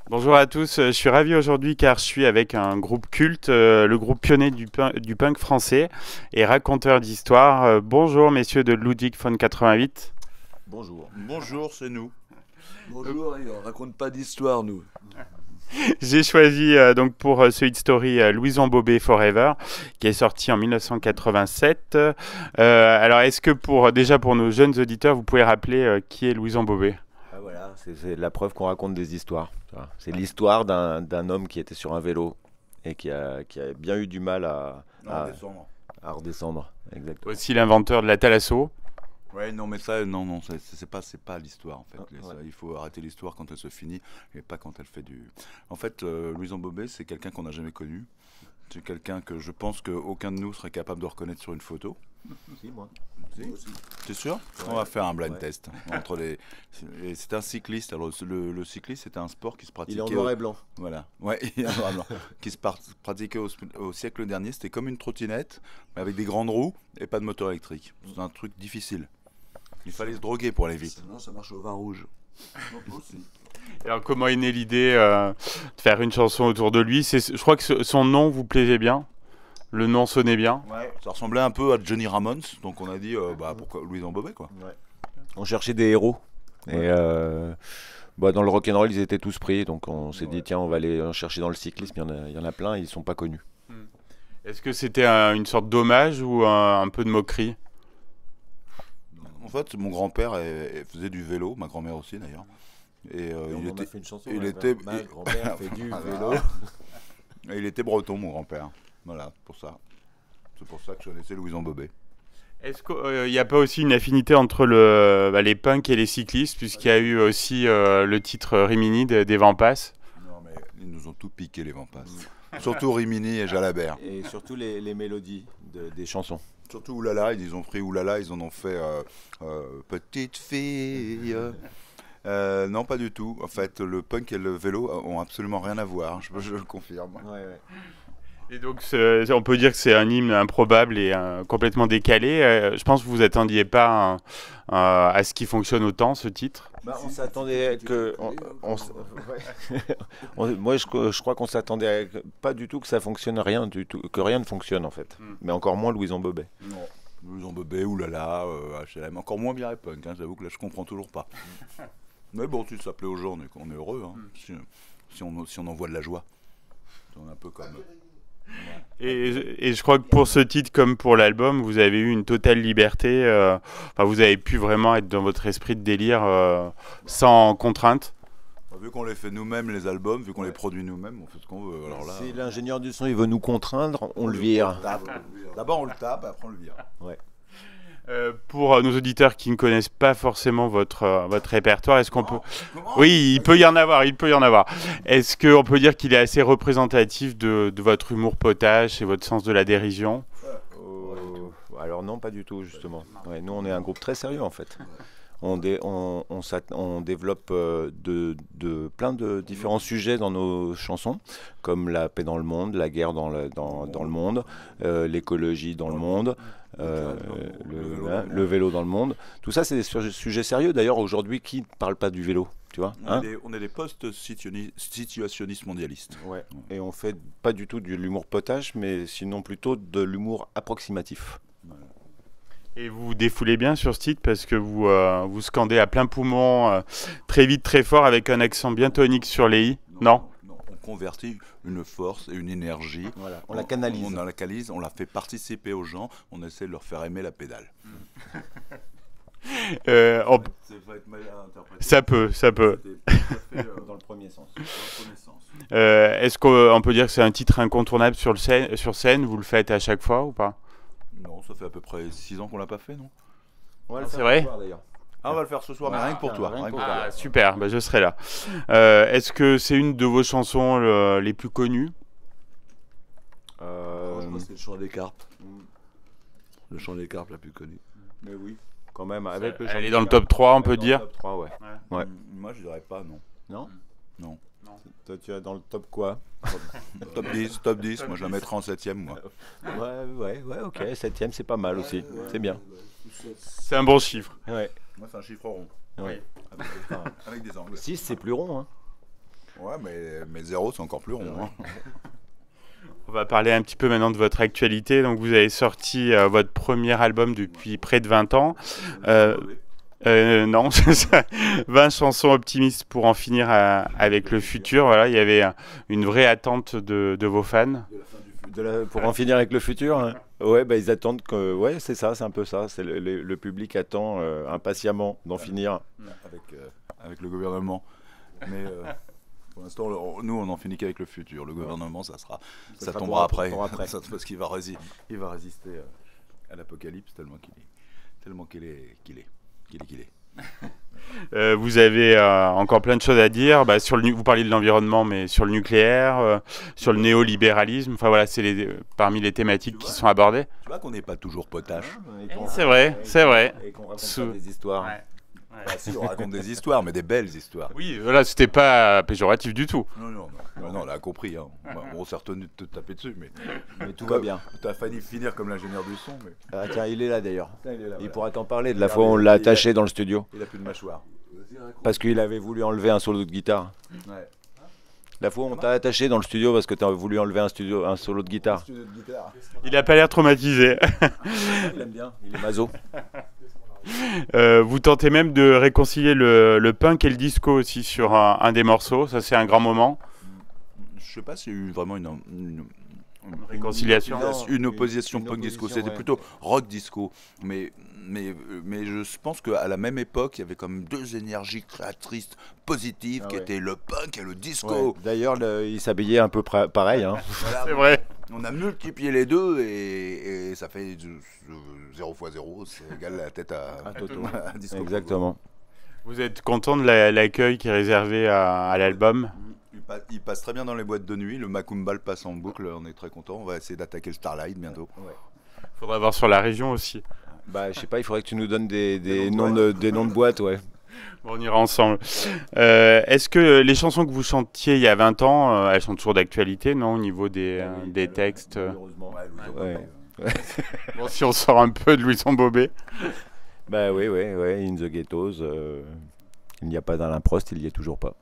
Bonjour à tous, je suis ravi aujourd'hui car je suis avec un groupe culte, le groupe pionnier du punk français et raconteur d'histoire. Bonjour messieurs de Ludwig von 88. Bonjour. Bonjour, c'est nous. Bonjour, et on raconte pas d'histoire, nous. J'ai choisi donc pour ce hit story Louison Bobet Forever qui est sorti en 1987. Alors est-ce que déjà pour nos jeunes auditeurs vous pouvez rappeler qui est Louison Bobet? Ah voilà, c'est la preuve qu'on raconte des histoires. C'est l'histoire d'un homme qui était sur un vélo et qui a bien eu du mal à, Descendre. à redescendre. Exactement. Aussi l'inventeur de la thalasso. Ouais, non, mais ça, non, c'est pas l'histoire en fait. Ouais. Ça, il faut arrêter l'histoire quand elle se finit et pas quand elle fait du. En fait, Louison Bobet, c'est quelqu'un qu'on n'a jamais connu. C'est quelqu'un que je pense qu'aucun de nous serait capable de reconnaître sur une photo. Si, moi. T'es sûr? Ouais. On va faire un blind Ouais. test entre les. Et c'est un cycliste. Alors le cycliste, c'était un sport qui se Il pratiquait. est en noir et blanc. Voilà. Ouais, il est en noir et blanc. Qui se pratiquait au siècle dernier. C'était comme une trottinette, mais avec des grandes roues et pas de moteur électrique. C'est un truc difficile. Il fallait se droguer pour aller vite. Non, ça marche au vin rouge. Alors comment est née l'idée de faire une chanson autour de lui? Je crois que son nom vous plaisait bien. Le nom sonnait bien. Ouais. Ça ressemblait un peu à Johnny Ramones, donc on a dit pourquoi Louison Bobet quoi. Ouais. On cherchait des héros. Et dans le rock'n'roll, ils étaient tous pris. Donc on s'est dit, tiens, on va aller en chercher dans le cyclisme. Il y en a plein, ils sont pas connus. Est-ce que c'était une sorte d'hommage ou un peu de moquerie? En fait, mon grand-père faisait du vélo, ma grand-mère aussi d'ailleurs. Et On en a fait une chanson. il ouais, était- Ma grand-mère fait du vélo. il était breton, mon grand-père. Voilà, pour ça. C'est pour ça que je connaissais Louison Bobet. Est-ce qu'il n'y a pas aussi une affinité entre les punks et les cyclistes, puisqu'il y a eu aussi le titre Rimini des Vampas? Non mais ils nous ont tout piqué les Vampas. Surtout Rimini et Jalabert. Et surtout les mélodies des chansons. Surtout Oulala, ils ont pris Oulala, ils en ont fait Petite fille. Non, pas du tout. En fait, le punk et le vélo ont absolument rien à voir, je le confirme. Et donc on peut dire que c'est un hymne improbable et complètement décalé. Je pense que vous attendiez pas à ce qui fonctionne autant, ce titre. On s'attendait que. Moi, je crois qu'on s'attendait pas du tout que ça fonctionne rien du tout, que rien ne fonctionne en fait. Mais encore moins Louison Bobet. Non. Louison Bobet, Oulala, HLM, encore moins Mireille Punk, j'avoue que là je comprends toujours pas. Mais bon, si ça plaît aux gens, on est heureux, hein, si on envoie de la joie. On est un peu comme. Et je crois que pour ce titre comme pour l'album, vous avez eu une totale liberté. Vous avez pu vraiment être dans votre esprit de délire sans contrainte. Vu qu'on les fait nous-mêmes, les albums, vu qu'on les produit nous-mêmes, on fait ce qu'on veut. Alors là, Si l'ingénieur du son il veut nous contraindre, on le vire. D'abord on le tape, après on le vire. Pour nos auditeurs qui ne connaissent pas forcément votre répertoire, est-ce qu'on peut... Oui, il peut y en avoir, il peut y en avoir. Est-ce qu'on peut dire qu'il est assez représentatif de votre humour potache et votre sens de la dérision? Alors non, pas du tout justement. Ouais, nous on est un groupe très sérieux en fait. On développe plein de différents sujets dans nos chansons, comme la paix dans le monde, la guerre dans le monde, l'écologie dans le monde, le vélo dans le monde. Tout ça, c'est des sujets sérieux. D'ailleurs, aujourd'hui, qui ne parle pas du vélo, tu vois, hein? On est des post-situationnistes mondialistes. Ouais. Et on fait pas du tout de l'humour potache, mais sinon plutôt de l'humour approximatif. Et vous vous défoulez bien sur ce titre parce que vous scandez à plein poumon, très vite, très fort, avec un accent bien tonique sur les i. Non. On convertit une force et une énergie. Voilà, on la canalise. On la canalise, on la fait participer aux gens, on essaie de leur faire aimer la pédale. Ça peut. Dans le premier sens. Est-ce qu'on peut dire que c'est un titre incontournable sur scène? Vous le faites à chaque fois ou pas? Non, ça fait à peu près 6 ans qu'on l'a pas fait, non? On va le C'est faire vrai ce soir, d'ailleurs. Ah, on va le faire ce soir, mais rien que pour toi. rien que pour Ah, super, je serai là. Est-ce que c'est une de vos chansons les plus connues? Je pense que c'est le chant des carpes. Le chant des carpes la plus connue. Mais oui, quand même. Avec Elle est dans le top 3, on peut dire. Top 3, ouais. Ouais. Moi, je dirais pas, non. Non. Non. Toi, tu es dans le top quoi? Top 10, moi je la mettrais en 7ème, moi. Ouais, ok. 7ème, c'est pas mal aussi. C'est bien. C'est un bon chiffre. Ouais. Moi, c'est un chiffre rond. Ouais. Avec des angles. 6, c'est plus rond, hein. Ouais, mais 0, c'est encore plus rond. Hein. On va parler un petit peu maintenant de votre actualité. Donc, vous avez sorti votre premier album depuis près de 20 ans. Non, c'est ça. 20 chansons optimistes pour en finir avec le futur. Voilà, il y avait une vraie attente de vos fans. Pour en finir avec le futur, hein. Ouais, bah, ils attendent que. Ouais, c'est ça, c'est un peu ça. C'est le public attend impatiemment d'en finir. Avec le gouvernement. Mais pour l'instant, nous, on n'en finit qu'avec le futur. Le gouvernement, ça tombera après. Parce qu'il va résister à l'apocalypse tellement qu'il est. Vous avez encore plein de choses à dire. Bah, vous parliez de l'environnement, mais sur le nucléaire, sur le néolibéralisme. Enfin voilà, c'est parmi les thématiques qui sont abordées. Tu vois qu'on n'est pas toujours potache. C'est vrai, c'est vrai. Et qu'on raconte pas des histoires. Ouais. Bah, si, on raconte des histoires, mais des belles histoires. Oui, voilà, c'était pas péjoratif du tout. Non, on a compris. Hein. On s'est retenu de te taper dessus, mais tout va bien. Tu as failli finir comme l'ingénieur du son. Mais... Ah, tiens, il est là d'ailleurs. Il pourra t'en parler de la Regardez, fois où on l'a attaché dans le studio. Il a plus de mâchoire. Parce qu'il avait voulu enlever un solo de guitare. Ouais. La fois où on t'a attaché dans le studio parce que tu as voulu enlever un solo de guitare. Il a pas l'air traumatisé. Il aime bien, il est maso. Vous tentez même de réconcilier le punk et le disco aussi sur un des morceaux. Ça, c'est un grand moment. Je sais pas s'il y a eu vraiment une réconciliation. Une opposition punk disco. C'était plutôt rock disco. Mais je pense qu'à la même époque, il y avait comme deux énergies créatrices positives qui étaient le punk et le disco. Ouais. D'ailleurs, il s'habillait un peu pareil. Hein. Voilà, c'est vrai. On a multiplié les deux et ça fait 0 x 0, c'est égal la tête à Toto. À disco. Exactement. Vous êtes content de l'accueil qui est réservé à l'album? Il passe très bien dans les boîtes de nuit, le Macumbal passe en boucle, on est très content. On va essayer d'attaquer le Starlight bientôt. Faudra voir sur la région aussi. Bah, je sais pas, il faudrait que tu nous donnes des noms de boîtes, ouais. Bon, on ira ensemble. Est-ce que les chansons que vous chantiez il y a 20 ans, elles sont toujours d'actualité, non, au niveau des textes Ouais. Bon, si on sort un peu de Louison Bobet. Bah oui, In the Ghettos, il n'y a pas d'Alain Prost, il n'y est toujours pas.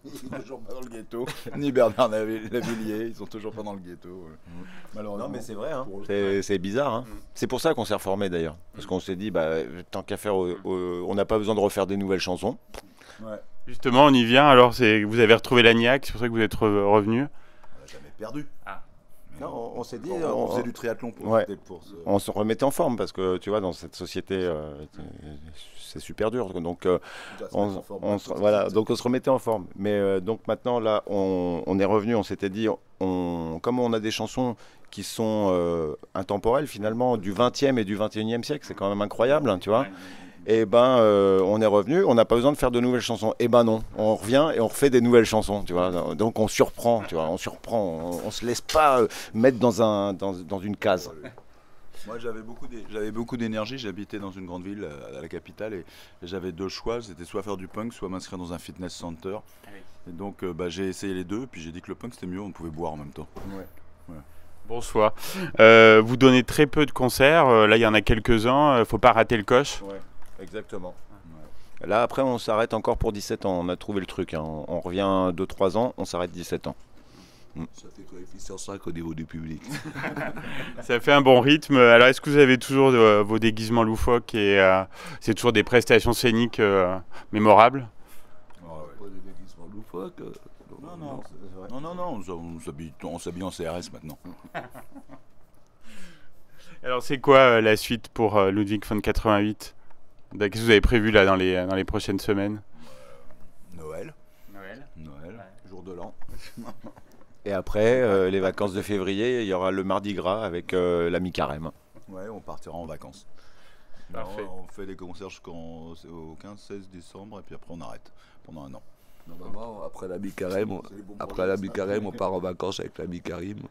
Ils sont toujours pas dans le ghetto, ni Bernard Lavilliers, ils sont toujours pas dans le ghetto. Malheureusement. Non mais c'est vrai, hein. C'est bizarre. Hein. C'est pour ça qu'on s'est reformé d'ailleurs. Parce qu'on s'est dit, bah, tant qu'à faire, on n'a pas besoin de refaire des nouvelles chansons. Ouais. Justement, on y vient. Alors, vous avez retrouvé l'Agnac, c'est pour ça que vous êtes revenu. On n'a jamais perdu. Ah. Non, on s'est dit... On faisait du triathlon pour on se remettait en forme parce que tu vois, dans cette société, c'est super dur. Donc, voilà, donc on se remettait en forme. Mais donc maintenant, là, on est revenu, on s'était dit, comme on a des chansons qui sont intemporelles finalement, du 20e et du 21e siècle, c'est quand même incroyable, hein, tu vois. Et ben, on est revenu, on n'a pas besoin de faire de nouvelles chansons. Et ben non, on revient et on refait des nouvelles chansons, tu vois. Donc on surprend, tu vois, on se laisse pas mettre dans une case. Moi, j'avais beaucoup d'énergie. J'habitais dans une grande ville, à la capitale, et j'avais deux choix. C'était soit faire du punk, soit m'inscrire dans un fitness center. Et donc, j'ai essayé les deux, puis j'ai dit que le punk c'était mieux, on pouvait boire en même temps. Ouais. Bon choix. Vous donnez très peu de concerts. Là, il y en a quelques-uns. Faut pas rater le coche. Ouais. Exactement. Ouais. Là, après, on s'arrête encore pour 17 ans. On a trouvé le truc. Hein. On revient 2-3 ans, on s'arrête 17 ans. Ça fait coefficient 5 au niveau du public. Ça fait un bon rythme. Alors, est-ce que vous avez toujours vos déguisements loufoques et c'est toujours des prestations scéniques mémorables? Pas de déguisement loufoque. Non, on s'habille en CRS maintenant. Alors, c'est quoi la suite pour Ludwig von 88? Qu'est-ce que vous avez prévu là dans les prochaines semaines? Noël. Ouais. Jour de l'an. Et après, les vacances de février, il y aura le Mardi Gras avec la mi-carême. Ouais, on partira en vacances. Parfait. On fait des concerts jusqu'au 15-16 décembre et puis après on arrête pendant un an. Normalement, après la mi-carême, on part en vacances avec la mi-carême.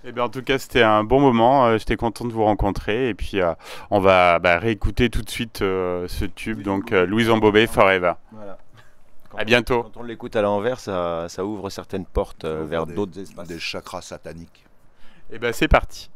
Eh bien, en tout cas, c'était un bon moment. J'étais content de vous rencontrer. Et puis, on va réécouter tout de suite ce tube. Donc, Louison Bobet, Forever. Voilà. À bientôt. Quand on l'écoute à l'envers, ça ouvre certaines portes vers d'autres espaces. Des chakras sataniques. Eh bien, c'est parti.